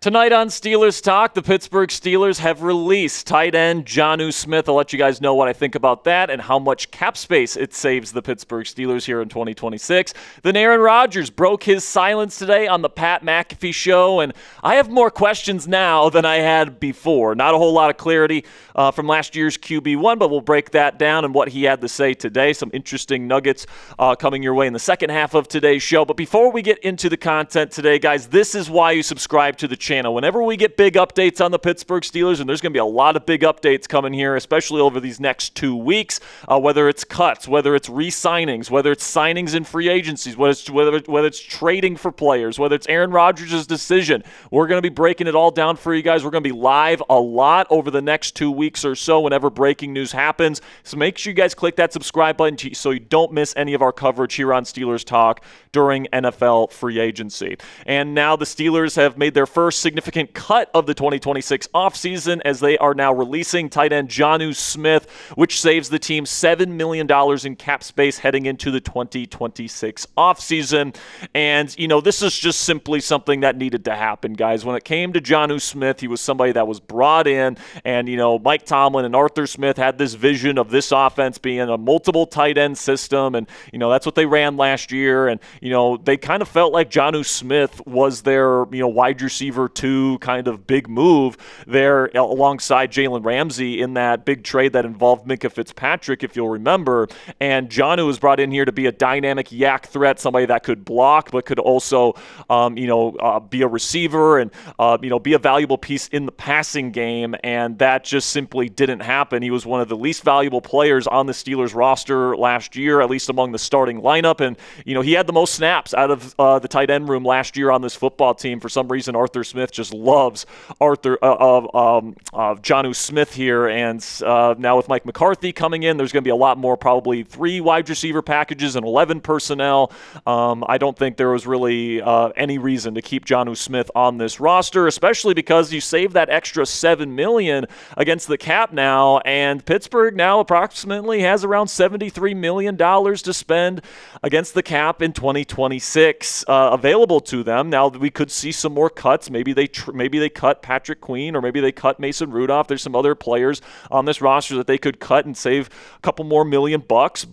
Tonight on Steelers Talk, the Pittsburgh Steelers have released tight end Jonnu Smith. I'll let you guys know what I think about that and how much cap space it saves the Pittsburgh Steelers here in 2026. Then Aaron Rodgers broke his silence today on the Pat McAfee Show, and I have more questions now than I had before. Not a whole lot of clarity from last year's QB1, but we'll break that down and what he had to say today. Some interesting nuggets coming your way in the second half of today's show. But before we get into the content today, guys, this is why you subscribe to the channel. Whenever we get big updates on the Pittsburgh Steelers, and there's going to be a lot of big updates coming here, especially over these next 2 weeks, whether it's cuts, whether it's re-signings, whether it's signings in free agencies, whether it's trading for players, whether it's Aaron Rodgers' decision, we're going to be breaking it all down for you guys. We're going to be live a lot over the next 2 weeks or so whenever breaking news happens. So make sure you guys click that subscribe button so you don't miss any of our coverage here on Steelers Talk during NFL free agency. And now the Steelers have made their first significant cut of the 2026 offseason as they are now releasing tight end Jonnu Smith, which saves the team $7 million in cap space heading into the 2026 offseason. And, this is just simply something that needed to happen, guys. When it came to Jonnu Smith, he was somebody that was brought in, and, Mike Tomlin and Arthur Smith had this vision of this offense being a multiple tight end system, and, that's what they ran last year. And, they kind of felt like Jonnu Smith was their, wide receiver 2 kind of big move there alongside Jalen Ramsey in that big trade that involved Minkah Fitzpatrick, if you'll remember. And Jonnu was brought in here to be a dynamic yak threat, somebody that could block but could also, be a receiver and, be a valuable piece in the passing game. And that just simply didn't happen. He was one of the least valuable players on the Steelers roster last year, at least among the starting lineup. And, he had the most snaps out of the tight end room last year on this football team. For some reason, Arthur Smith just loves Jonnu Smith here. And now with Mike McCarthy coming in, there's going to be a lot more, probably 3 wide receiver packages and 11 personnel. I don't think there was really any reason to keep Jonnu Smith on this roster, especially because you save that extra $7 million against the cap now, and Pittsburgh now approximately has around $73 million to spend against the cap in 2026 available to them. Now we could see some more cuts. Maybe they cut Patrick Queen, or maybe they cut Mason Rudolph. There's some other players on this roster that they could cut and save a couple more $1 million.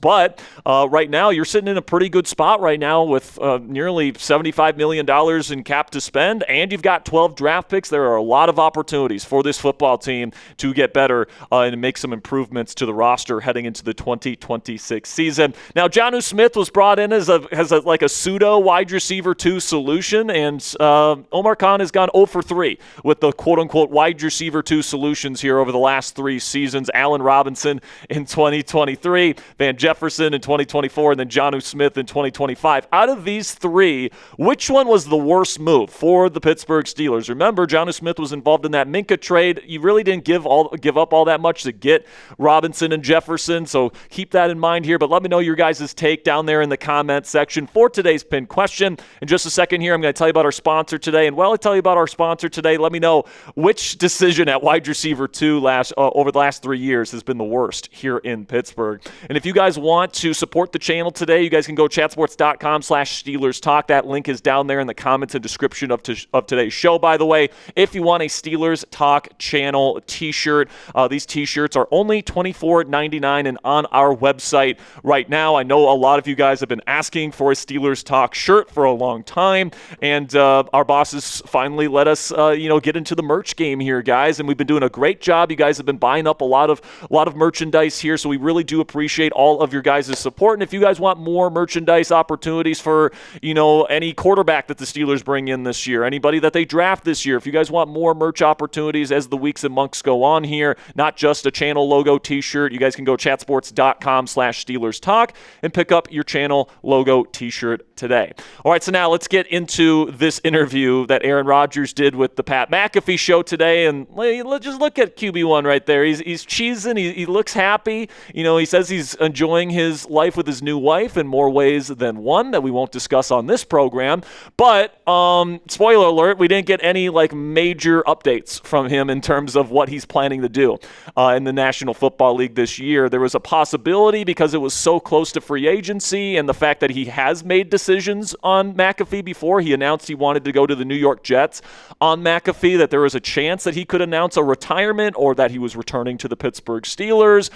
But right now, you're sitting in a pretty good spot right now with nearly $75 million in cap to spend, and you've got 12 draft picks. There are a lot of opportunities for this football team to get better and make some improvements to the roster heading into the 2026 season. Now, Jonnu Smith was brought in as a pseudo wide receiver 2 solution, and Omar Khan has gone 0 for 3 with the quote-unquote wide receiver 2 solutions here over the last 3 seasons. Allen Robinson in 2023, Van Jefferson in 2024, and then Jonnu Smith in 2025. Out of these 3, which one was the worst move for the Pittsburgh Steelers? Remember, Jonnu Smith was involved in that Minkah trade. You really didn't give up all that much to get Robinson and Jefferson, so keep that in mind here. But let me know your guys' take down there in the comment section for today's pinned question. In just a second here, I'm going to tell you about our sponsor today. And while I tell you about our sponsor today, let me know which decision at wide receiver 2 over the last 3 years has been the worst here in Pittsburgh. And if you guys want to support the channel today, you guys can go chatsports.com/Steelers Talk. That link is down there in the comments and description of today's show, by the way. If you want a Steelers Talk channel t-shirt, these t-shirts are only $24.99 and on our website right now. I know a lot of you guys have been asking for a Steelers Talk shirt for a long time, and our bosses finally let us get into the merch game here, guys, and we've been doing a great job. You guys have been buying up a lot of merchandise here, so we really do appreciate all of your guys' support. And if you guys want more merchandise opportunities for any quarterback that the Steelers bring in this year, anybody that they draft this year, if you guys want more merch opportunities as the weeks and months go on here, not just a channel logo t-shirt, you guys can go chatsports.com/Steelers Talk and pick up your channel logo t-shirt today. All right, so now let's get into this interview that Aaron Rodgers did with the Pat McAfee Show today, and let's just look at QB1 right there. He's cheesing. He looks happy. He says he's enjoying his life with his new wife in more ways than one that we won't discuss on this program. But spoiler alert, we didn't get any major updates from him in terms of what he's planning to do in the National Football League this year. There was a possibility because it was so close to free agency and the fact that he has made decisions on McAfee before. He announced he wanted to go to the New York Jets bets on McAfee that there was a chance that he could announce a retirement or that he was returning to the Pittsburgh Steelers.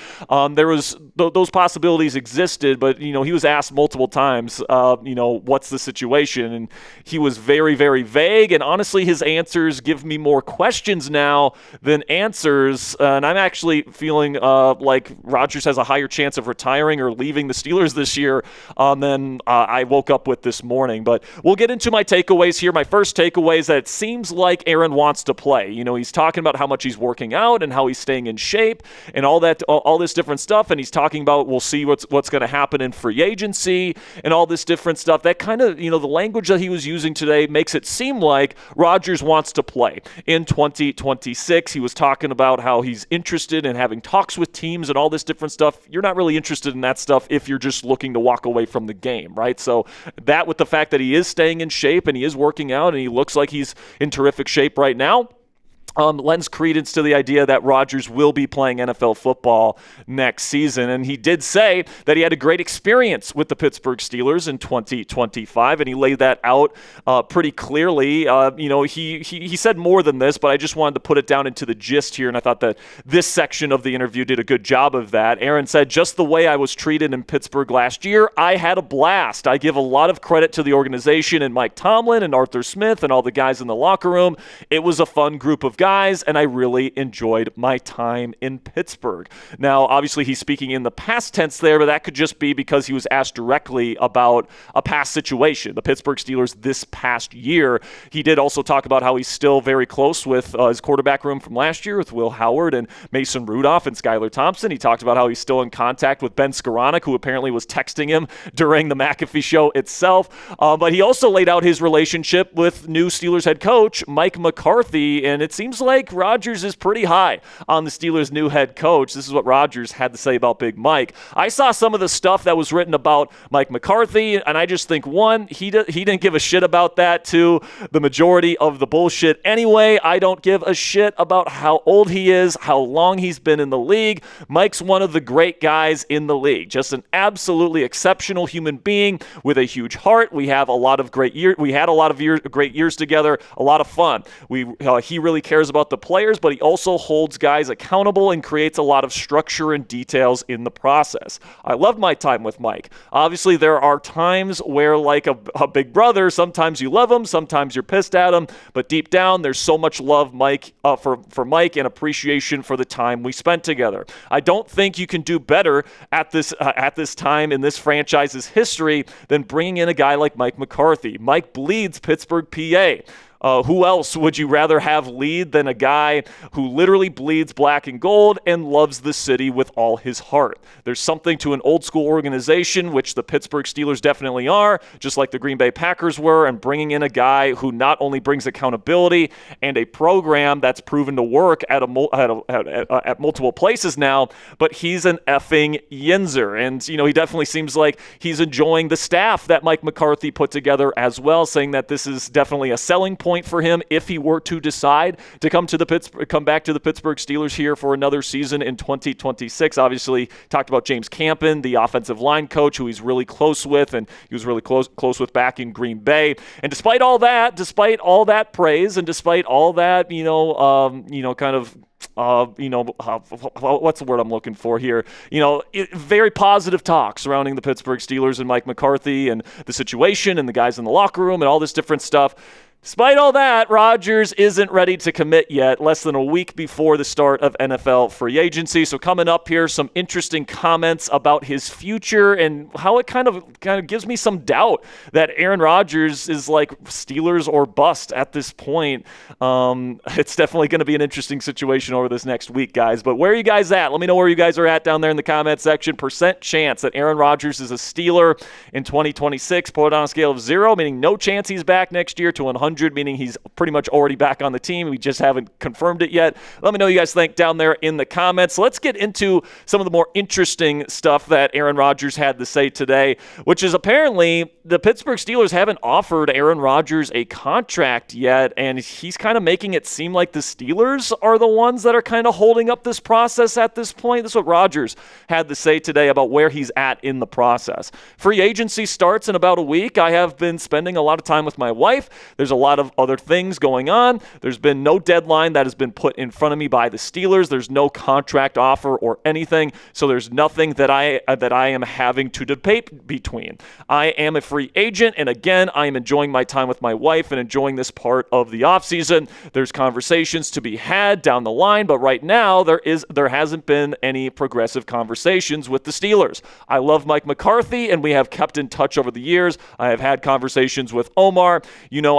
There was those possibilities existed, but he was asked multiple times, what's the situation, and he was very, very vague. And honestly, his answers give me more questions now than answers. And I'm actually feeling like Rodgers has a higher chance of retiring or leaving the Steelers this year than I woke up with this morning. But we'll get into my takeaways here. My first takeaway is that it seems like Aaron wants to play. He's talking about how much he's working out and how he's staying in shape and all that, all this different stuff. And he's talking about we'll see what's going to happen in free agency and all this different stuff. That kind of, the language that he was using today makes it seem like Rodgers wants to play in 2026. He was talking about how he's interested in having talks with teams and all this different stuff. You're not really interested in that stuff if you're just looking to walk away from the game, right? So that, with the fact that he is staying in shape and he is working out and he looks like he's in terrific shape right now, lends credence to the idea that Rodgers will be playing NFL football next season. And he did say that he had a great experience with the Pittsburgh Steelers in 2025, and he laid that out pretty clearly. He said more than this, but I just wanted to put it down into the gist here, and I thought that this section of the interview did a good job of that. Aaron said, just the way I was treated in Pittsburgh last year, I had a blast. I give a lot of credit to the organization and Mike Tomlin and Arthur Smith and all the guys in the locker room. It was a fun group of guys, and I really enjoyed my time in Pittsburgh. Now, obviously, he's speaking in the past tense there, but that could just be because he was asked directly about a past situation, the Pittsburgh Steelers this past year. He did also talk about how he's still very close with his quarterback room from last year with Will Howard and Mason Rudolph and Skylar Thompson. He talked about how he's still in contact with Ben Skoranek, who apparently was texting him during the McAfee Show itself. But he also laid out his relationship with new Steelers head coach Mike McCarthy, and it seems like Rodgers is pretty high on the Steelers' new head coach. This is what Rodgers had to say about Big Mike. I saw some of the stuff that was written about Mike McCarthy, and I just think, one, he didn't give a shit about that. Two, the majority of the bullshit anyway. I don't give a shit about how old he is, how long he's been in the league. Mike's one of the great guys in the league, just an absolutely exceptional human being with a huge heart. We have a lot of great years. We had a lot of great years together, a lot of fun. He really cares about the players, but he also holds guys accountable and creates a lot of structure and details in the process. I loved my time with Mike. Obviously, there are times where, like a big brother, sometimes you love him, sometimes you're pissed at him, but deep down, there's so much love, for Mike, and appreciation for the time we spent together. I don't think you can do better at this time in this franchise's history than bringing in a guy like Mike McCarthy. Mike bleeds Pittsburgh, PA. Who else would you rather have lead than a guy who literally bleeds black and gold and loves the city with all his heart? There's something to an old school organization, which the Pittsburgh Steelers definitely are, just like the Green Bay Packers were, and bringing in a guy who not only brings accountability and a program that's proven to work at multiple places now, but he's an effing yinzer. And, he definitely seems like he's enjoying the staff that Mike McCarthy put together as well, saying that this is definitely a selling point for him if he were to decide to come back to the Pittsburgh Steelers here for another season in 2026. Obviously, talked about James Campen, the offensive line coach, who he's really close with, and he was really close with back in Green Bay. And despite all that praise, and despite all that, what's the word I'm looking for here? Very positive talk surrounding the Pittsburgh Steelers and Mike McCarthy and the situation and the guys in the locker room and all this different stuff. Despite all that, Rodgers isn't ready to commit yet, less than a week before the start of NFL free agency. So coming up here, some interesting comments about his future and how it kind of gives me some doubt that Aaron Rodgers is like Steelers or bust at this point. It's definitely going to be an interesting situation over this next week, guys. But where are you guys at? Let me know where you guys are at down there in the comment section. Percent chance that Aaron Rodgers is a Steeler in 2026. Put it on a scale of 0, meaning no chance he's back next year, to 100, meaning he's pretty much already back on the team. We just haven't confirmed it yet. Let me know what you guys think down there in the comments. Let's get into some of the more interesting stuff that Aaron Rodgers had to say today, which is apparently the Pittsburgh Steelers haven't offered Aaron Rodgers a contract yet, and he's kind of making it seem like the Steelers are the ones that are kind of holding up this process at this point. This is what Rodgers had to say today about where he's at in the process. Free agency starts in about a week. I have been spending a lot of time with my wife. There's a lot of other things going on. There's been no deadline that has been put in front of me by the Steelers. There's no contract offer or anything, so there's nothing that I am having to debate between. I am a free agent, and again, I am enjoying my time with my wife and enjoying this part of the offseason. There's conversations to be had down the line, but right now there hasn't been any progressive conversations with the Steelers. I love Mike McCarthy, and we have kept in touch over the years. I have had conversations with Omar.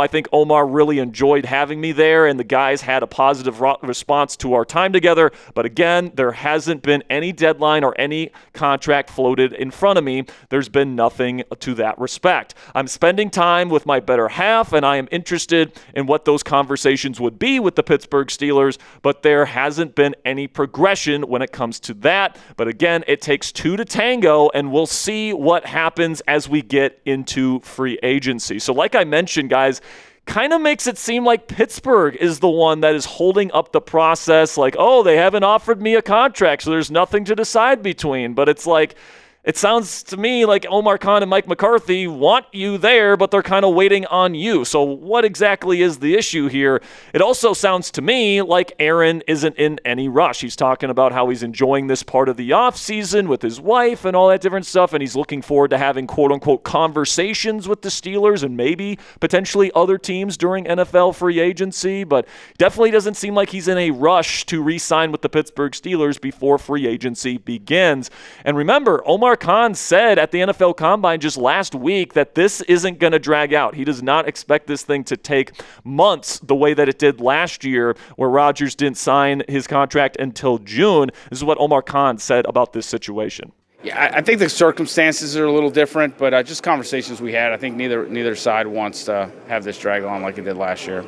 I think Omar really enjoyed having me there, and the guys had a positive response to our time together. But again, there hasn't been any deadline or any contract floated in front of me. There's been nothing to that respect. I'm spending time with my better half, and I am interested in what those conversations would be with the Pittsburgh Steelers, but there hasn't been any progression when it comes to that. But again, it takes two to tango, and we'll see what happens as we get into free agency. So like I mentioned, guys, kind of makes it seem like Pittsburgh is the one that is holding up the process, like, oh, they haven't offered me a contract, so there's nothing to decide between. But it's like, it sounds to me like Omar Khan and Mike McCarthy want you there, but they're kind of waiting on you. So what exactly is the issue here? It also sounds to me like Aaron isn't in any rush. He's talking about how he's enjoying this part of the offseason with his wife and all that different stuff, and he's looking forward to having quote-unquote conversations with the Steelers and maybe potentially other teams during NFL free agency, but definitely doesn't seem like he's in a rush to re-sign with the Pittsburgh Steelers before free agency begins. And remember, Omar Khan said at the NFL Combine just last week that this isn't going to drag out. He does not expect this thing to take months the way that it did last year, where Rodgers didn't sign his contract until June. This is what Omar Khan said about this situation. Yeah, I think the circumstances are a little different, but just conversations we had, I think neither side wants to have this drag on like it did last year.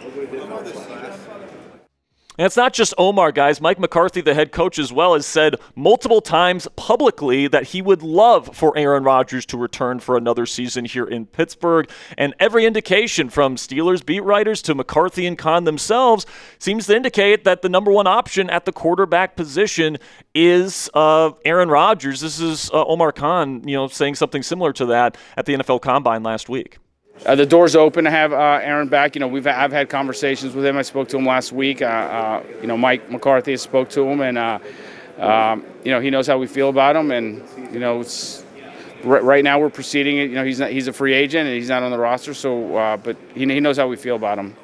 And it's not just Omar, guys. Mike McCarthy, the head coach as well, has said multiple times publicly that he would love for Aaron Rodgers to return for another season here in Pittsburgh. And every indication from Steelers beat writers to McCarthy and Khan themselves seems to indicate that the number one option at the quarterback position is Aaron Rodgers. This is Omar Khan, saying something similar to that at the NFL Combine last week. The door's open to have Aaron back. I've had conversations with him. I spoke to him last week. Mike McCarthy spoke to him, and he knows how we feel about him. And it's right now we're proceeding. He's a free agent and he's not on the roster. So, but he knows how we feel about him.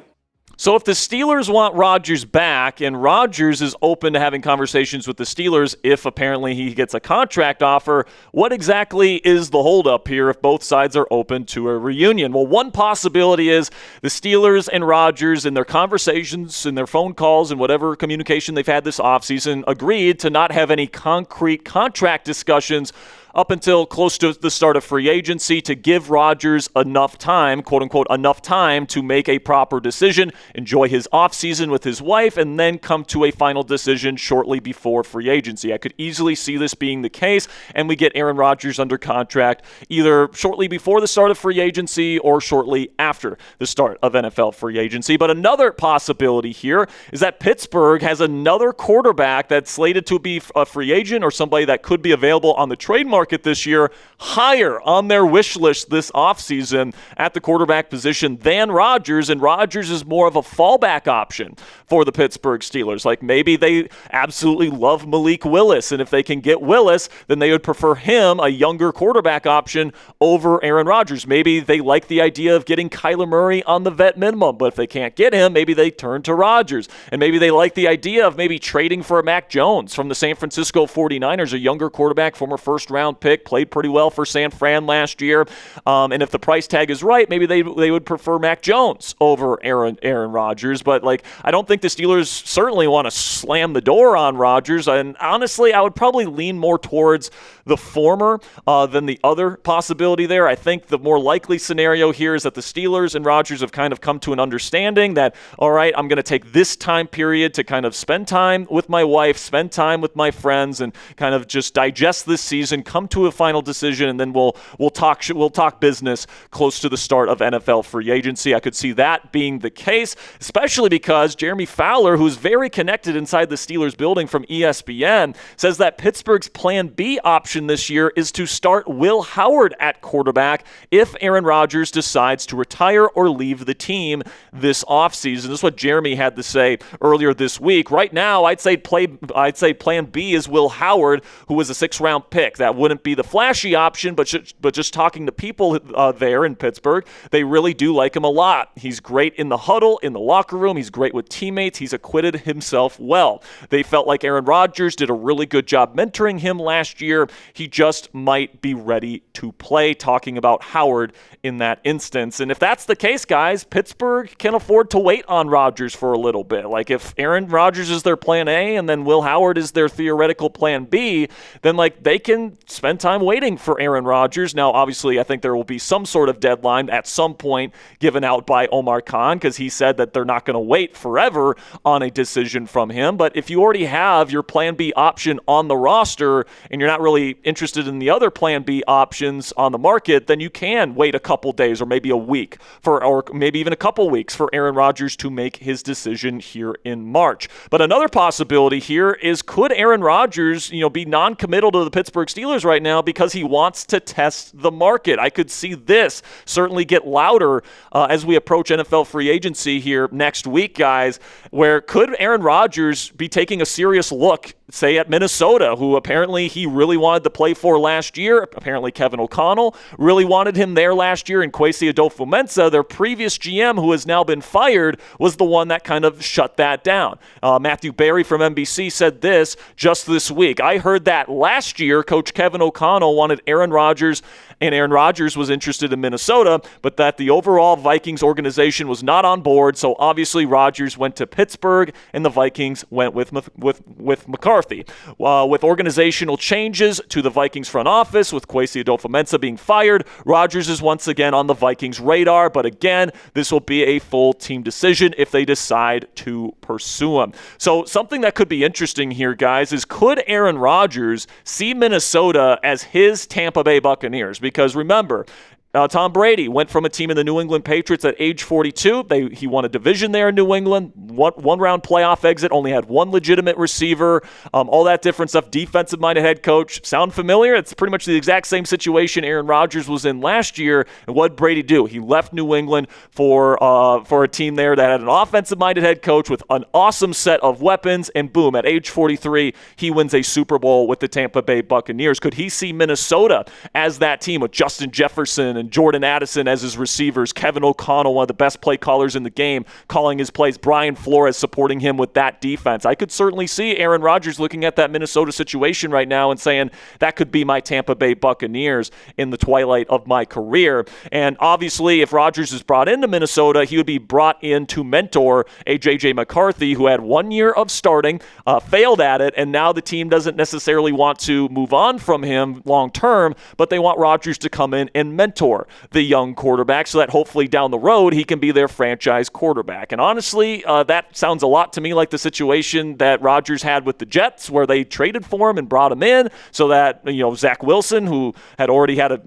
So if the Steelers want Rodgers back, and Rodgers is open to having conversations with the Steelers if apparently he gets a contract offer, what exactly is the holdup here if both sides are open to a reunion? Well, one possibility is the Steelers and Rodgers in their conversations, in their phone calls, and whatever communication they've had this offseason agreed to not have any concrete contract discussions up until close to the start of free agency to give Rodgers enough time, quote-unquote, enough time to make a proper decision, enjoy his offseason with his wife, and then come to a final decision shortly before free agency. I could easily see this being the case, and we get Aaron Rodgers under contract either shortly before the start of free agency or shortly after the start of NFL free agency. But another possibility here is that Pittsburgh has another quarterback that's slated to be a free agent or somebody that could be available on the trade market this year, higher on their wish list this offseason at the quarterback position than Rodgers, and Rodgers is more of a fallback option for the Pittsburgh Steelers. Like maybe they absolutely love Malik Willis, and if they can get Willis, then they would prefer him, a younger quarterback option, over Aaron Rodgers. Maybe they like the idea of getting Kyler Murray on the vet minimum, but if they can't get him, maybe they turn to Rodgers. And maybe they like the idea of maybe trading for a Mac Jones from the San Francisco 49ers, a younger quarterback, former first-round pick, played pretty well for San Fran last year. And if the price tag is right, maybe they would prefer Mac Jones over Aaron Rodgers. But I don't think the Steelers certainly want to slam the door on Rodgers. And honestly, I would probably lean more towards the former than the other possibility there. I think the more likely scenario here is that the Steelers and Rodgers have kind of come to an understanding that, all right, I'm going to take this time period to kind of spend time with my wife, spend time with my friends, and kind of just digest this season, come come to a final decision, and then we'll talk business close to the start of NFL free agency. I could see that being the case, especially because Jeremy Fowler, who's very connected inside the Steelers building from ESPN, says that Pittsburgh's plan B option this year is to start Will Howard at quarterback if Aaron Rodgers decides to retire or leave the team this offseason. This is what Jeremy had to say earlier this week. Right now, I'd say plan B is Will Howard, who was a 6th-round pick. That wouldn't be the flashy option, but just talking to people there in Pittsburgh, they really do like him a lot. He's great in the huddle, in the locker room. He's great with teammates. He's acquitted himself well. They felt like Aaron Rodgers did a really good job mentoring him last year. He just might be ready to play, talking about Howard in that instance. And if that's the case, guys, Pittsburgh can afford to wait on Rodgers for a little bit. Like, if Aaron Rodgers is their plan A and then Will Howard is their theoretical plan B, then they can spend time waiting for Aaron Rodgers. Now, obviously, I think there will be some sort of deadline at some point given out by Omar Khan, because he said that they're not going to wait forever on a decision from him. But if you already have your plan B option on the roster and you're not really interested in the other plan B options on the market, then you can wait a couple days or maybe a week or maybe even a couple weeks for Aaron Rodgers to make his decision here in March. But another possibility here is, could Aaron Rodgers, be non-committal to the Pittsburgh Steelers right now because he wants to test the market? I could see this certainly get louder as we approach NFL free agency here next week, guys, where could Aaron Rodgers be taking a serious look, say, at Minnesota, who apparently he really wanted to play for last year. Apparently Kevin O'Connell really wanted him there last year, and Kwesi Adofo-Mensah, their previous GM, who has now been fired, was the one that kind of shut that down. Matthew Berry from NBC said this just this week: "I heard that last year Coach Kevin O'Connell wanted Aaron Rodgers, and Aaron Rodgers was interested in Minnesota, but that the overall Vikings organization was not on board, so obviously Rodgers went to Pittsburgh, and the Vikings went with McCarthy. With organizational changes to the Vikings front office, with Kwesi Adofo-Mensah being fired, Rodgers is once again on the Vikings' radar, but again, this will be a full team decision if they decide to pursue him." So something that could be interesting here, guys, is could Aaron Rodgers see Minnesota as his Tampa Bay Buccaneers? Because remember, Tom Brady went from a team in the New England Patriots at age 42. He won a division there in New England, one-round playoff exit, only had one legitimate receiver, all that different stuff, defensive-minded head coach. Sound familiar? It's pretty much the exact same situation Aaron Rodgers was in last year. And what did Brady do? He left New England for a team there that had an offensive-minded head coach with an awesome set of weapons, and boom, at age 43, he wins a Super Bowl with the Tampa Bay Buccaneers. Could he see Minnesota as that team with Justin Jefferson and Jordan Addison as his receivers, Kevin O'Connell, one of the best play callers in the game, calling his plays, Brian Flores supporting him with that defense? I could certainly see Aaron Rodgers looking at that Minnesota situation right now and saying, that could be my Tampa Bay Buccaneers in the twilight of my career. And obviously, if Rodgers is brought into Minnesota, he would be brought in to mentor a J.J. McCarthy, who had 1 year of starting, failed at it, and now the team doesn't necessarily want to move on from him long term, but they want Rodgers to come in and mentor the young quarterback so that hopefully down the road he can be their franchise quarterback. And honestly, that sounds a lot to me like the situation that Rodgers had with the Jets, where they traded for him and brought him in so that, Zach Wilson, who had already had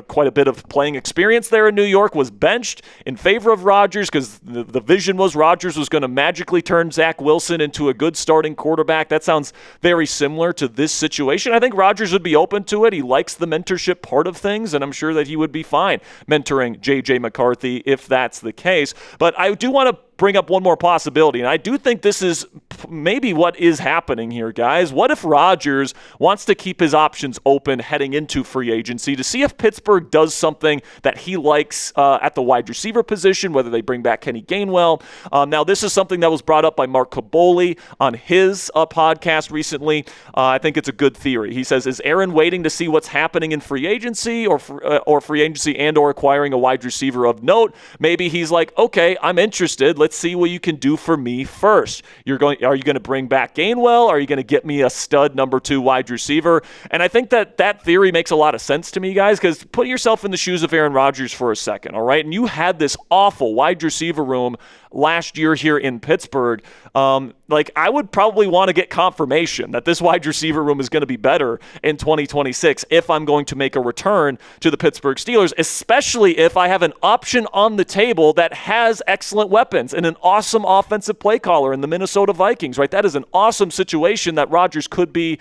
quite a bit of playing experience there in New York, was benched in favor of Rodgers because the vision was Rodgers was going to magically turn Zach Wilson into a good starting quarterback. That sounds very similar to this situation. I think Rodgers would be open to it. He likes the mentorship part of things, and I'm sure that he would be fine mentoring J.J. McCarthy if that's the case. But I do want to bring up one more possibility, and I do think this is maybe what is happening here, guys. What if Rodgers wants to keep his options open heading into free agency to see if Pittsburgh does something that he likes at the wide receiver position, whether they bring back Kenny Gainwell? Now, this is something that was brought up by Mark Caboli on his podcast recently. I think it's a good theory. He says, is Aaron waiting to see what's happening in free agency or free agency and or acquiring a wide receiver of note? Maybe he's like, okay, I'm interested. Let's let's see what you can do for me first. Are you going to bring back Gainwell? Are you going to get me a stud number 2 wide receiver? And I think that theory makes a lot of sense to me, guys, because put yourself in the shoes of Aaron Rodgers for a second, all right? And you had this awful wide receiver room last year here in Pittsburgh. I would probably want to get confirmation that this wide receiver room is going to be better in 2026 if I'm going to make a return to the Pittsburgh Steelers, especially if I have an option on the table that has excellent weapons and an awesome offensive play caller in the Minnesota Vikings, right? That is an awesome situation that Rodgers could be,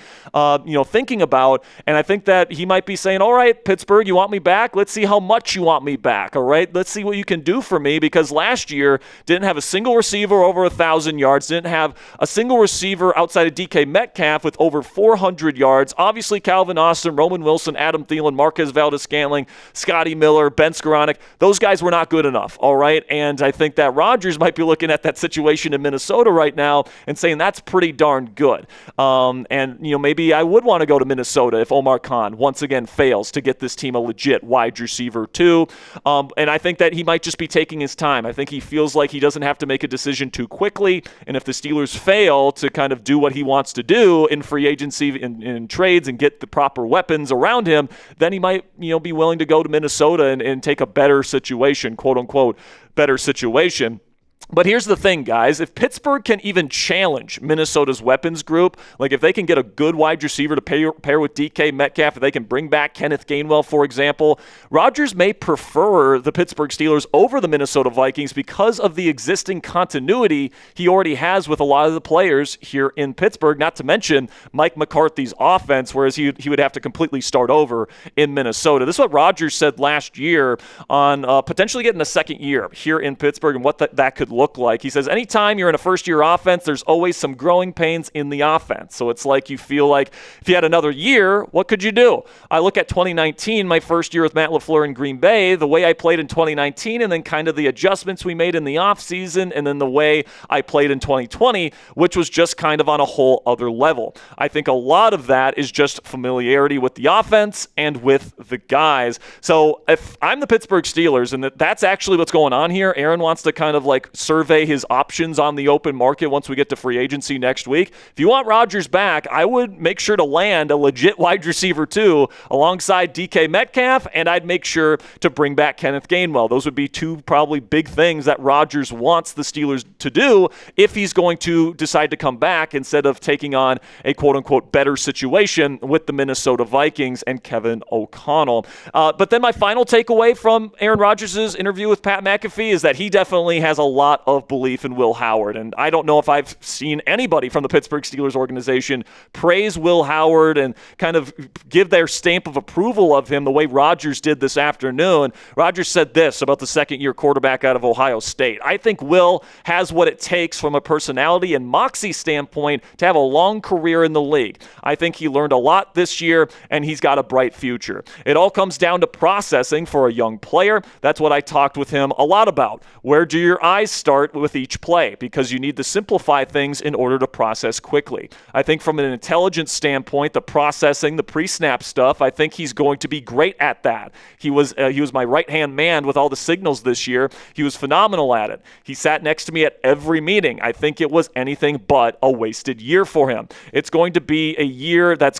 thinking about. And I think that he might be saying, all right, Pittsburgh, you want me back? Let's see how much you want me back, all right? Let's see what you can do for me, because last year didn't have a single receiver over 1,000 yards, didn't have a single receiver outside of DK Metcalf with over 400 yards. Obviously, Calvin Austin, Roman Wilson, Adam Thielen, Marquez Valdes-Scantling, Scotty Miller, Ben Skoranek, those guys were not good enough, all right? And I think that Rodgers might be looking at that situation in Minnesota right now and saying that's pretty darn good. Maybe I would want to go to Minnesota if Omar Khan once again fails to get this team a legit wide receiver too. And I think that he might just be taking his time. I think he feels like he doesn't have to make a decision too quickly. And if the Steelers fail to kind of do what he wants to do in free agency, in trades, and get the proper weapons around him, then he might, be willing to go to Minnesota and take a better situation, quote unquote, better situation. But here's the thing, guys. If Pittsburgh can even challenge Minnesota's weapons group, like if they can get a good wide receiver to pair with DK Metcalf, if they can bring back Kenneth Gainwell, for example, Rodgers may prefer the Pittsburgh Steelers over the Minnesota Vikings because of the existing continuity he already has with a lot of the players here in Pittsburgh, not to mention Mike McCarthy's offense, whereas he would have to completely start over in Minnesota. This is what Rodgers said last year on potentially getting a second year here in Pittsburgh and what that could look like. He says, anytime you're in a first-year offense, there's always some growing pains in the offense. So it's like you feel like if you had another year, what could you do? I look at 2019, my first year with Matt LaFleur in Green Bay, the way I played in 2019, and then kind of the adjustments we made in the offseason, and then the way I played in 2020, which was just kind of on a whole other level. I think a lot of that is just familiarity with the offense and with the guys. So if I'm the Pittsburgh Steelers, and that's actually what's going on here, Aaron wants to kind of like survey his options on the open market once we get to free agency next week. If you want Rodgers back, I would make sure to land a legit wide receiver too alongside DK Metcalf, and I'd make sure to bring back Kenneth Gainwell. Those would be two probably big things that Rodgers wants the Steelers to do if he's going to decide to come back instead of taking on a quote-unquote better situation with the Minnesota Vikings and Kevin O'Connell. But then my final takeaway from Aaron Rodgers' interview with Pat McAfee is that he definitely has a lot of belief in Will Howard. And I don't know if I've seen anybody from the Pittsburgh Steelers organization praise Will Howard and kind of give their stamp of approval of him the way Rodgers did this afternoon. Rodgers said this about the second-year quarterback out of Ohio State. I think Will has what it takes from a personality and moxie standpoint to have a long career in the league. I think he learned a lot this year, and he's got a bright future. It all comes down to processing for a young player. That's what I talked with him a lot about. Where do your eyes start with each play? Because you need to simplify things in order to process quickly. I think from an intelligence standpoint, the processing, the pre-snap stuff, I think he's going to be great at that. He was my right-hand man with all the signals this year. He was phenomenal at it. He sat next to me at every meeting. I think it was anything but a wasted year for him. It's going to be a year that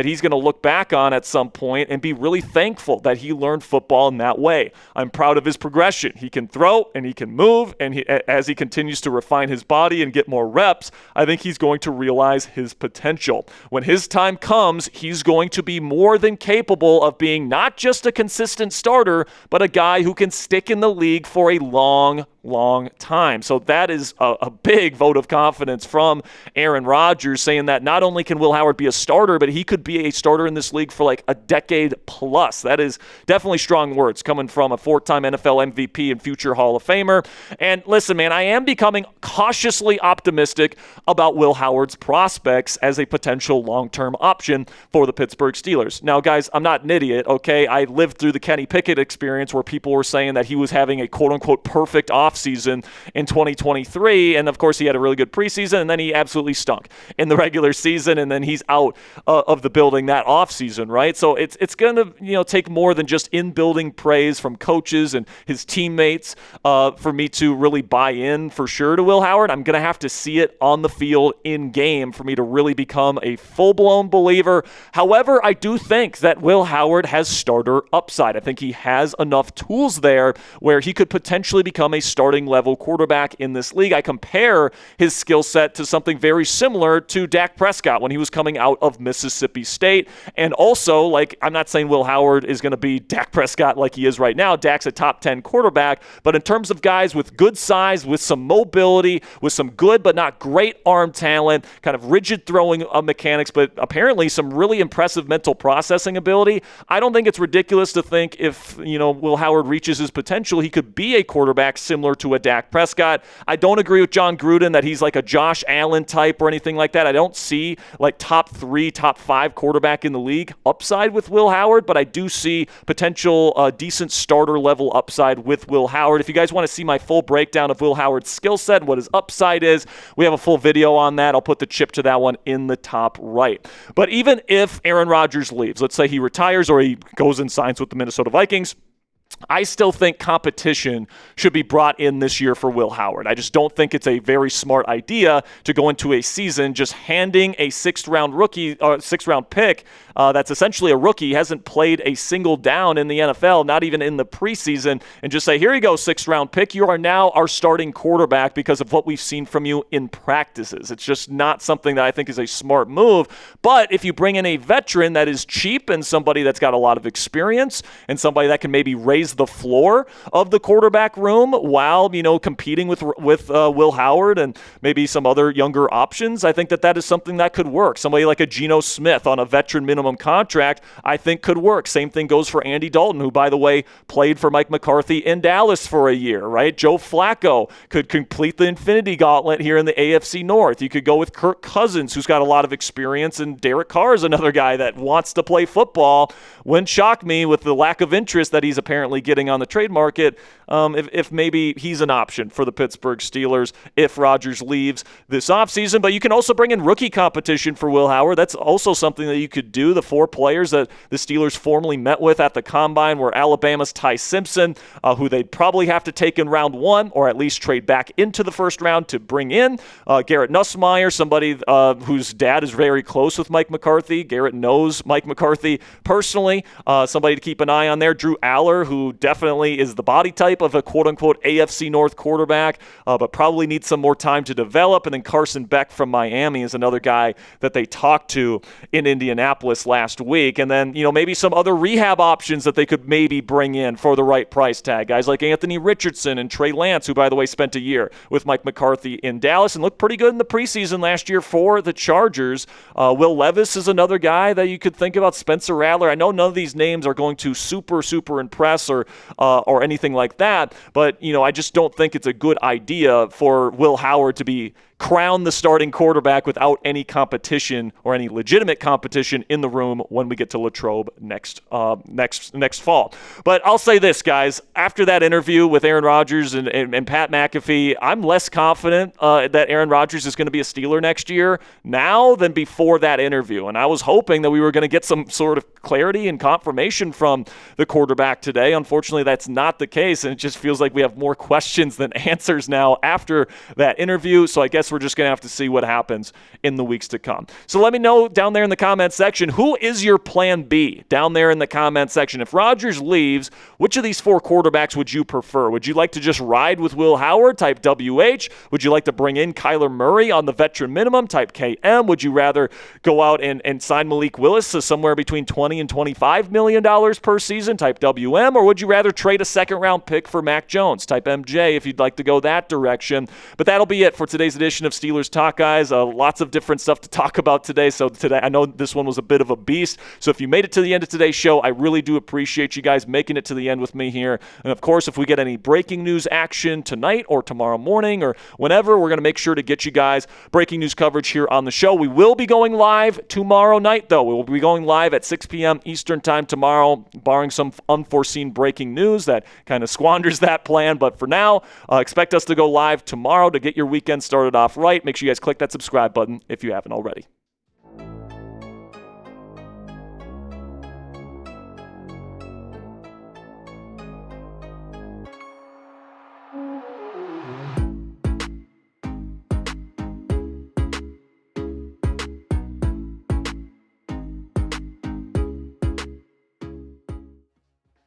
he's going to look back on at some point and be really thankful that he learned football in that way. I'm proud of his progression. He can throw and he can move, and as he continues to refine his body and get more reps, I think he's going to realize his potential. When his time comes, he's going to be more than capable of being not just a consistent starter, but a guy who can stick in the league for a long time. So that is a big vote of confidence from Aaron Rodgers, saying that not only can Will Howard be a starter, but he could be a starter in this league for like a decade plus. That is definitely strong words coming from a four-time NFL MVP and future Hall of Famer. And listen, man, I am becoming cautiously optimistic about Will Howard's prospects as a potential long-term option for the Pittsburgh Steelers. Now, guys, I'm not an idiot, okay? I lived through the Kenny Pickett experience where people were saying that he was having a quote-unquote perfect offseason offseason in 2023. And, of course, he had a really good preseason, and then he absolutely stunk in the regular season, and then he's out of the building that offseason, right? So it's going to take more than just in-building praise from coaches and his teammates for me to really buy in for sure to Will Howard. I'm going to have to see it on the field in game for me to really become a full-blown believer. However, I do think that Will Howard has starter upside. I think he has enough tools there where he could potentially become a starting level quarterback in this league. I compare his skill set to something very similar to Dak Prescott when he was coming out of Mississippi State. And also, I'm not saying Will Howard is going to be Dak Prescott like he is right now. Dak's a top 10 quarterback, but in terms of guys with good size, with some mobility, with some good but not great arm talent, kind of rigid throwing mechanics, but apparently some really impressive mental processing ability, I don't think it's ridiculous to think if, Will Howard reaches his potential, he could be a quarterback similar to a Dak Prescott. I don't agree with John Gruden that he's like a Josh Allen type or anything like that. I don't see top 3, top 5 quarterback in the league upside with Will Howard, but I do see potential decent starter level upside with Will Howard. If you guys want to see my full breakdown of Will Howard's skill set and what his upside is, we have a full video on that. I'll put the chip to that one in the top right. But even if Aaron Rodgers leaves, let's say he retires or he goes and signs with the Minnesota Vikings, I still think competition should be brought in this year for Will Howard. I just don't think it's a very smart idea to go into a season just handing a sixth-round pick that's essentially a rookie, he hasn't played a single down in the NFL, not even in the preseason, and just say, here you go, sixth-round pick. You are now our starting quarterback because of what we've seen from you in practices. It's just not something that I think is a smart move. But if you bring in a veteran that is cheap and somebody that's got a lot of experience and somebody that can maybe raise the floor of the quarterback room while, competing with Will Howard and maybe some other younger options, I think that is something that could work. Somebody like a Jonnu Smith on a veteran minimum contract, I think could work. Same thing goes for Andy Dalton, who, by the way, played for Mike McCarthy in Dallas for a year, right? Joe Flacco could complete the infinity gauntlet here in the AFC North. You could go with Kirk Cousins, who's got a lot of experience, and Derek Carr is another guy that wants to play football. Wouldn't shock me with the lack of interest that he's apparently getting on the trade market if maybe he's an option for the Pittsburgh Steelers if Rodgers leaves this offseason. But you can also bring in rookie competition for Will Howard. That's also something that you could do. The 4 players that the Steelers formally met with at the Combine were Alabama's Ty Simpson, who they'd probably have to take in round 1 or at least trade back into the first round to bring in. Garrett Nussmeier, somebody whose dad is very close with Mike McCarthy. Garrett knows Mike McCarthy personally. Somebody to keep an eye on there. Drew Aller, who definitely is the body type of a quote-unquote AFC North quarterback, but probably needs some more time to develop. And then Carson Beck from Miami is another guy that they talked to in Indianapolis last week. And then, maybe some other rehab options that they could maybe bring in for the right price tag. Guys like Anthony Richardson and Trey Lance, who, by the way, spent a year with Mike McCarthy in Dallas and looked pretty good in the preseason last year for the Chargers. Will Levis is another guy that you could think about. Spencer Rattler. I know none of these names are going to super impress or anything like that, but I just don't think it's a good idea for Will Howard to be crown the starting quarterback without any competition or any legitimate competition in the room when we get to Latrobe next fall. But I'll say this, guys, after that interview with Aaron Rodgers and Pat McAfee, I'm less confident that Aaron Rodgers is going to be a Steeler next year now than before that interview. And I was hoping that we were going to get some sort of clarity and confirmation from the quarterback today. Unfortunately, that's not the case, and it just feels like we have more questions than answers now after that interview. So I guess we're just going to have to see what happens in the weeks to come. So let me know down there in the comment section, who is your plan B down there in the comment section? If Rodgers leaves, which of these 4 quarterbacks would you prefer? Would you like to just ride with Will Howard, type WH? Would you like to bring in Kyler Murray on the veteran minimum, type KM? Would you rather go out and sign Malik Willis to somewhere between $20 and $25 million per season, type WM? Or would you rather trade a second-round pick for Mac Jones, type MJ, if you'd like to go that direction? But that'll be it for today's edition edition of Steelers Talk, guys. Lots of different stuff to talk about today. So today, I know this one was a bit of a beast. So if you made it to the end of today's show, I really do appreciate you guys making it to the end with me here. And of course, if we get any breaking news action tonight or tomorrow morning or whenever, we're going to make sure to get you guys breaking news coverage here on the show. We will be going live tomorrow night, though. We will be going live at 6 p.m. Eastern time tomorrow, barring some unforeseen breaking news that kind of squanders that plan. But for now, expect us to go live tomorrow to get your weekend started off right. Make sure you guys click that subscribe button if you haven't already.